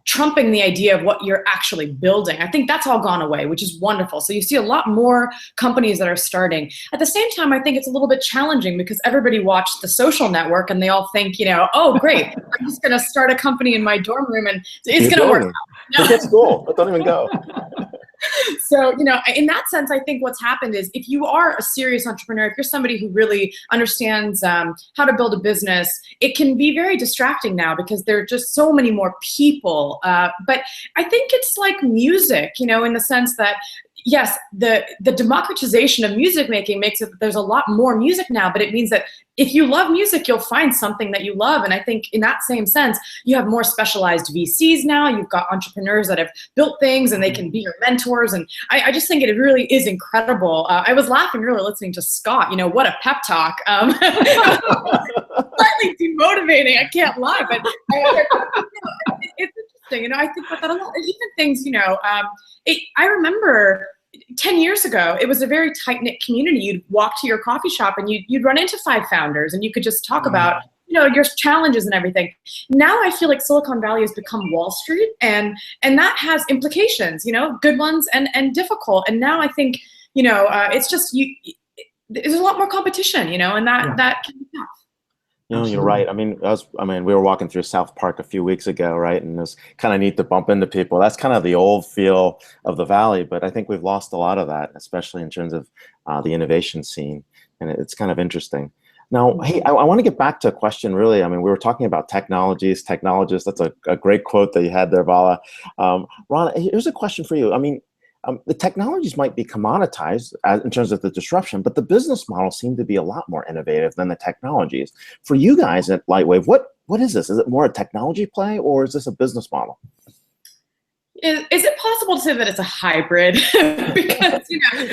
trumping the idea of what you're actually building. I think that's all gone away, which is wonderful. So you see a lot more companies that are starting. At the same time, I think it's a little bit challenging because everybody watched The Social Network and they all think, oh, great, I'm just going to start a company in my dorm room and it's going to work out. It's cool, but don't even go. So, in that sense, I think what's happened is if you are a serious entrepreneur, if you're somebody who really understands how to build a business, it can be very distracting now because there are just so many more people. But I think it's like music, in the sense that yes, the democratization of music making makes it that there's a lot more music now, but it means that if you love music, you'll find something that you love. And I think in that same sense, you have more specialized VCs now. You've got entrepreneurs that have built things and they can be your mentors. And I just think it really is incredible. I was laughing earlier listening to Scott, you know, what a pep talk. Slightly demotivating, I can't lie, but it's interesting. You know, I think about that a lot. Even things, you know, I remember 10 years ago, it was a very tight-knit community. You'd walk to your coffee shop and you'd run into 5 founders and you could just talk about, you know, your challenges and everything. Now I feel like Silicon Valley has become Wall Street, and that has implications, you know, good ones and difficult. And now I think, you know, it's just, there's a lot more competition, you know, and that can be tough. You know, you're right. I mean, we were walking through South Park a few weeks ago, right? And it was kind of neat to bump into people. That's kind of the old feel of the Valley, but I think we've lost a lot of that, especially in terms of the innovation scene. And it's kind of interesting. Now, hey, I want to get back to a question, really. I mean, we were talking about technologists. That's a great quote that you had there, Vala. Rana, here's a question for you. I mean, the technologies might be commoditized in terms of the disruption, but the business models seem to be a lot more innovative than the technologies. For you guys at Lightwave, what is this? Is it more a technology play, or is this a business model? Is it possible to say that it's a hybrid? Because, you know,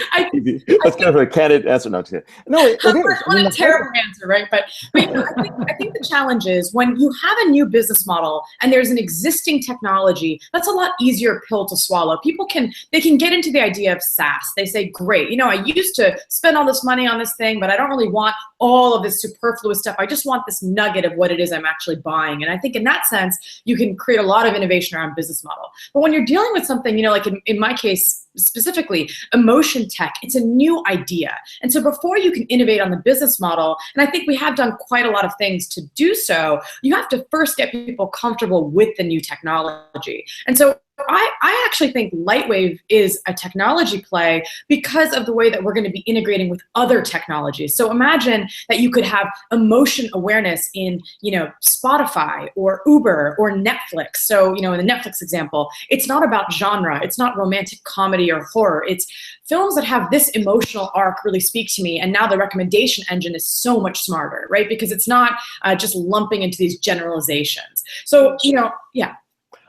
that's kind of a candid answer. No, it is. What a terrible answer, right? But you know, I think the challenge is when you have a new business model and there's an existing technology, that's a lot easier pill to swallow. People can get into the idea of SaaS. They say, great, you know, I used to spend all this money on this thing, but I don't really want all of this superfluous stuff. I just want this nugget of what it is I'm actually buying. And I think in that sense, you can create a lot of innovation around business model. But when you're dealing with something, you know, like in my case specifically, emotion tech, it's a new idea. And so before you can innovate on the business model, and I think we have done quite a lot of things to do so, you have to first get people comfortable with the new technology. And so I actually think Lightwave is a technology play because of the way that we're going to be integrating with other technologies. So imagine that you could have emotion awareness in, you know, Spotify or Uber or Netflix. So, you know, in the Netflix example, it's not about genre. It's not romantic comedy or horror. It's films that have this emotional arc really speak to me. And now the recommendation engine is so much smarter, right? Because it's not just lumping into these generalizations. So, you know, yeah.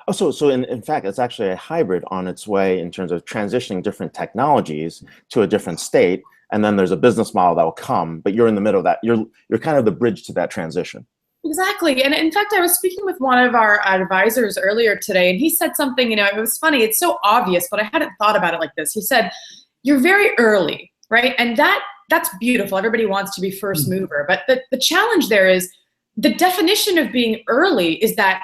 Oh, so in fact, it's actually a hybrid on its way in terms of transitioning different technologies to a different state, and then there's a business model that will come, but you're in the middle of that. You're kind of the bridge to that transition. Exactly. And in fact, I was speaking with one of our advisors earlier today, and he said something, you know, it was funny. It's so obvious, but I hadn't thought about it like this. He said, you're very early, right? And that's beautiful. Everybody wants to be first mover. But the challenge there is the definition of being early is that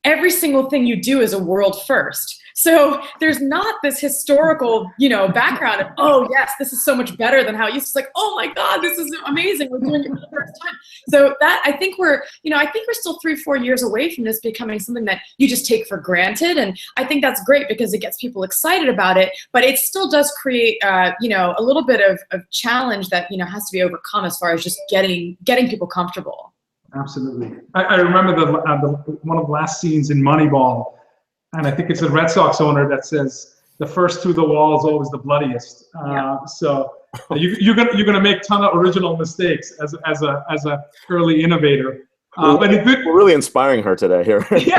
every single thing you do is a world first. So there's not this historical, you know, background of, oh yes, this is so much better than how it used to. It's like, oh my God, this is amazing. We're doing it for the first time. So that I think we're still 3-4 years away from this becoming something that you just take for granted. And I think that's great because it gets people excited about it, but it still does create, you know, a little bit of challenge that, you know, has to be overcome as far as just getting people comfortable. Absolutely. I remember one of the last scenes in Moneyball, and I think it's a Red Sox owner that says, the first through the wall is always the bloodiest. So you're gonna make a ton of original mistakes as a early innovator. But we're really inspiring her today here. It's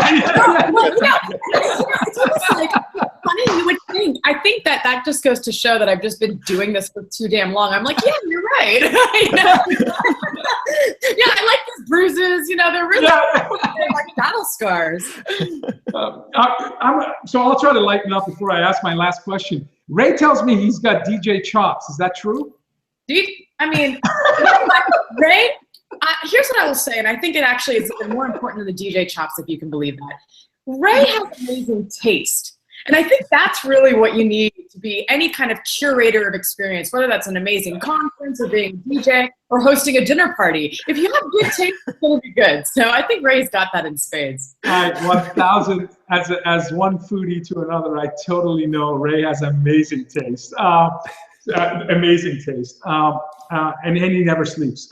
almost like funny you would think. I think that just goes to show that I've just been doing this for too damn long. I'm like, yeah, you're right. Yeah, I like these bruises. You know, they're really they're like battle scars. So I'll try to lighten up before I ask my last question. Ray tells me he's got DJ chops. Is that true? I mean, Ray. Here's what I will say, and I think it actually is even more important than the DJ chops, if you can believe that. Ray has amazing taste. And I think that's really what you need to be any kind of curator of experience, whether that's an amazing conference or being a DJ or hosting a dinner party. If you have good taste, it's going to be good. So I think Ray's got that in spades. 1,000, as one foodie to another, I totally know Ray has amazing taste. Amazing taste. And he never sleeps.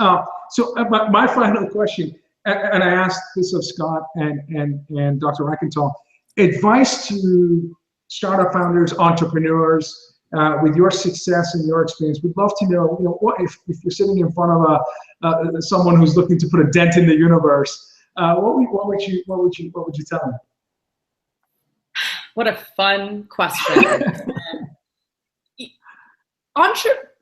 So my final question, and I asked this of Scott and Dr. Reichental, advice to startup founders, entrepreneurs, with your success and your experience. We'd love to know, what if you're sitting in front of someone who's looking to put a dent in the universe, what would you tell them? What a fun question.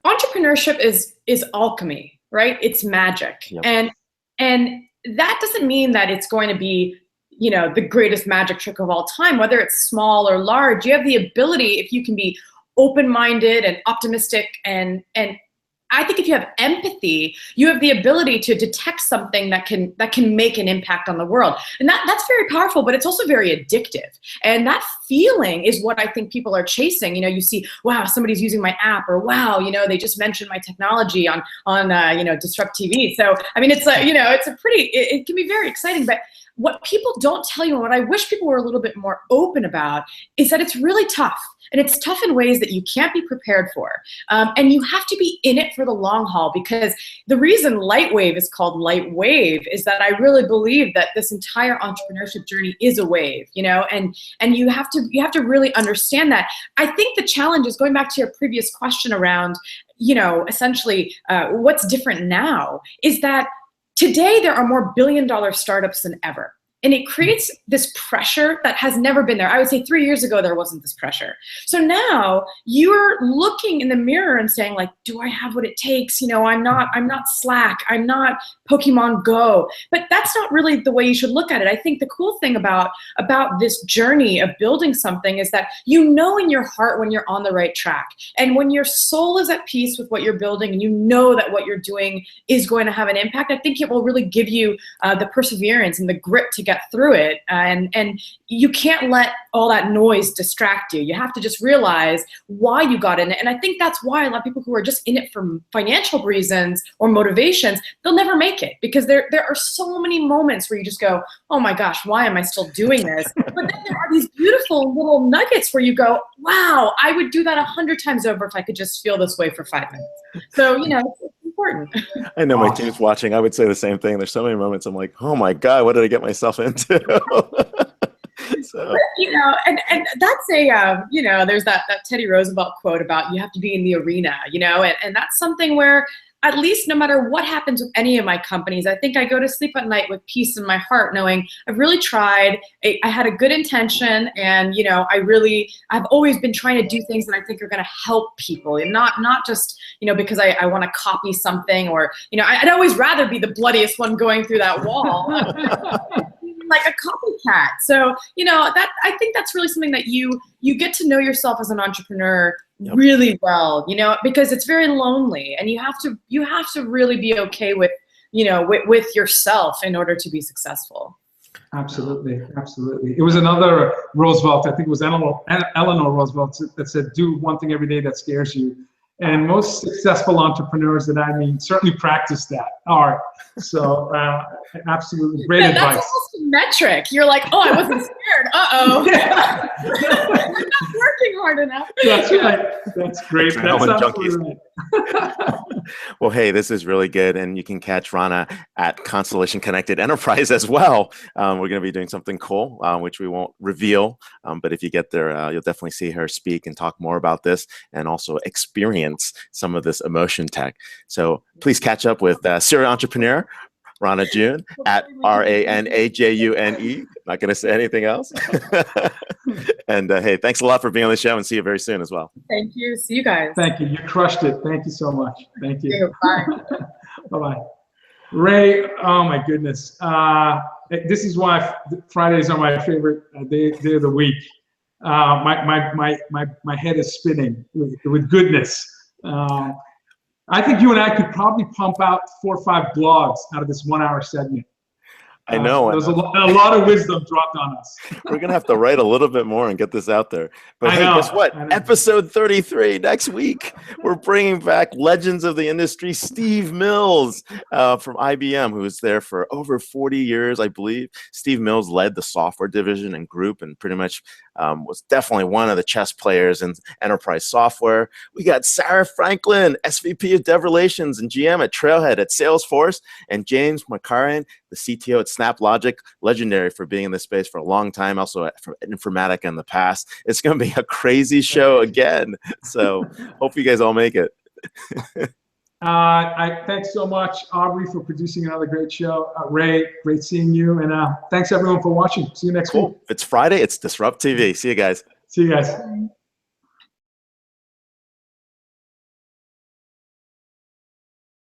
Entrepreneurship is alchemy, right? It's magic. Yep. And that doesn't mean that it's going to be, the greatest magic trick of all time, whether it's small or large. You have the ability, if you can be open-minded and optimistic, and I think if you have empathy, you have the ability to detect something that can make an impact on the world. And that's very powerful, but it's also very addictive. And that feeling is what I think people are chasing. You see, wow, somebody's using my app, or wow, they just mentioned my technology on DisrupTV. So, I mean, it can be very exciting, but what people don't tell you, and what I wish people were a little bit more open about, is that it's really tough. And it's tough in ways that you can't be prepared for. And you have to be in it for the long haul, because the reason Lightwave is called Lightwave is that I really believe that this entire entrepreneurship journey is a wave, and you have to really understand that. I think the challenge is, going back to your previous question around, essentially what's different now, is that today there are more billion-dollar startups than ever. And it creates this pressure that has never been there. I would say 3 years ago, there wasn't this pressure. So now you're looking in the mirror and saying, like, do I have what it takes? I'm not Slack. I'm not Pokemon Go. But that's not really the way you should look at it. I think the cool thing about this journey of building something is that in your heart when you're on the right track. And when your soul is at peace with what you're building, and you know that what you're doing is going to have an impact, I think it will really give you the perseverance and the grit to get through it. And you can't let all that noise distract you. You have to just realize why you got in it. And I think that's why a lot of people who are just in it for financial reasons or motivations, they'll never make it, because there are so many moments where you just go, oh my gosh, why am I still doing this? But then there are these beautiful little nuggets where you go, wow, I would do that 100 times over if I could just feel this way for 5 minutes. So, it's important. I know my team's watching. I would say the same thing. There's so many moments I'm like, oh my God, what did I get myself into? So. And that's there's that Teddy Roosevelt quote about you have to be in the arena, and that's something where, at least no matter what happens with any of my companies, I think I go to sleep at night with peace in my heart, knowing I've really tried, I had a good intention, and I've always been trying to do things that I think are going to help people, and not just because I want to copy something, or I'd always rather be the bloodiest one going through that wall. Like a copycat. So, that I think that's really something that you get to know yourself as an entrepreneur really well, because it's very lonely, and you have to really be okay with, with yourself in order to be successful. Absolutely. Absolutely. It was another Roosevelt, I think it was Eleanor Roosevelt, that said, do one thing every day that scares you. And most successful entrepreneurs that I meet certainly practice that art. So absolutely great advice. That's almost a metric. You're like, oh, I wasn't scared. Uh-oh. Yeah. I'm not working hard enough. That's right. That's great. That's absolutely right. Well, hey, this is really good. And you can catch Rana at Constellation Connected Enterprise as well. We're going to be doing something cool, which we won't reveal. But if you get there, you'll definitely see her speak and talk more about this, and also experience some of this emotion tech. So please catch up with serial entrepreneur Rana June at RANAJUNE. Not going to say anything else. And hey, thanks a lot for being on the show, and see you very soon as well. Thank you. See you guys. Thank you. You crushed it. Thank you so much. Thank you. Bye. Bye-bye. Ray, oh my goodness. This is why Fridays are my favorite day of the week. My head is spinning with goodness. I think you and I could probably pump out 4 or 5 blogs out of this 1-hour segment. I know. There's a lot of wisdom dropped on us. We're going to have to write a little bit more and get this out there. But hey, guess what? Episode 33 next week. We're bringing back legends of the industry, Steve Mills from IBM, who was there for over 40 years, I believe. Steve Mills led the software division and group, and pretty much was definitely one of the chess players in enterprise software. We got Sarah Franklin, SVP of Dev Relations and GM at Trailhead at Salesforce, and James McCarran, the CTO at SnapLogic, legendary for being in this space for a long time, also for Informatica in the past. It's going to be a crazy show again. So hope you guys all make it. Thanks so much, Aubrey, for producing another great show. Ray, great seeing you. And thanks everyone for watching. See you next week. It's Friday. It's DisrupTV. See you guys. See you guys.